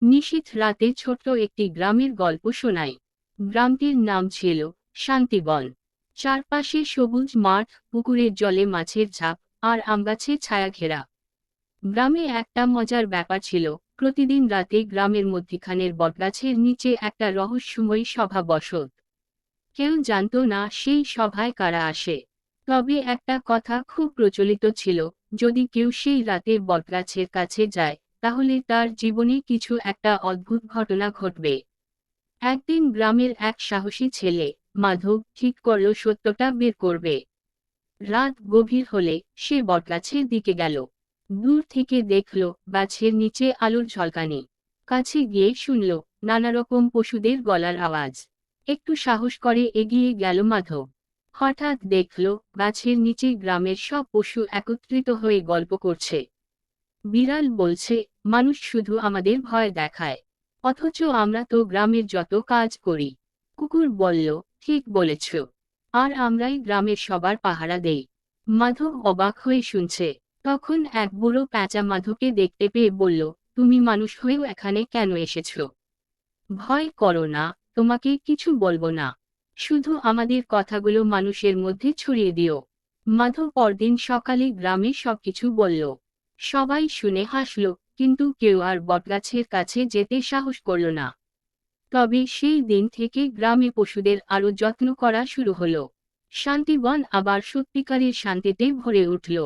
নিশীথ রাতে ছোট্ট একটি গ্রামের গল্প শোনায়। গ্রামটির নাম ছিল শান্তিবন। চারপাশে সবুজ মাঠ, পুকুরের জলে মাছের ঝাঁক, আর আমগাছে ছায়া ঘেরা। গ্রামে একটা মজার ব্যাপার ছিল, প্রতিদিন রাতে গ্রামের মধ্যিখানের বটগাছের নিচে একটা রহস্যময়ী সভা বসত। কেউ জানত না সেই সভায় কারা আসে। তবে একটা কথা খুব প্রচলিত ছিল, যদি কেউ সেই রাতে বটগাছের কাছে যায়, তাহলে তার জীবনে কিছু একটা অদ্ভুত ঘটনা ঘটবে। একদিন গ্রামের এক সাহসী ছেলে, মাধব, ঠিক করল সত্যটা বের করবে। রাত গভীর হলে সে বটগাছের দিকে গেল। দূর থেকে দেখল গাছের নিচে আলোর ঝলকানি। কাছে গিয়ে শুনল নানারকম পশুদের গলার আওয়াজ। একটু সাহস করে এগিয়ে গেল মাধব। হঠাৎ দেখল গাছের নিচে গ্রামের সব পশু একত্রিত হয়ে গল্প করছে। বিড়াল বলছে, মানুষ শুধু আমাদের ভয় দেখায়, অথচ আমরা তো গ্রামের যত কাজ করি। কুকুর বলল, ঠিক বলেছ, আর আমরাই গ্রামের সবার পাহারা দেই। মাধব অবাক হয়ে শুনছে। তখন এক বুড়ো প্যাঁচা মাধবকে দেখতে পেয়ে বলল, তুমি মানুষ হয়েও এখানে কেন এসেছ? ভয় করো না, তোমাকে কিছু বলবো না। শুধু আমাদের কথাগুলো মানুষের মধ্যে ছড়িয়ে দিও। মাধব পরদিন সকালে গ্রামে সবকিছু বলল। সবাই শুনে হাসল, কিন্তু কেউ আর বটগাছের কাছে যেতে সাহস করল না। তবে সেই দিন থেকে গ্রামে পশুদের আরও যত্ন করা শুরু হলো। শান্তিবন আবার সত্যিকারের শান্তিতে ভরে উঠল।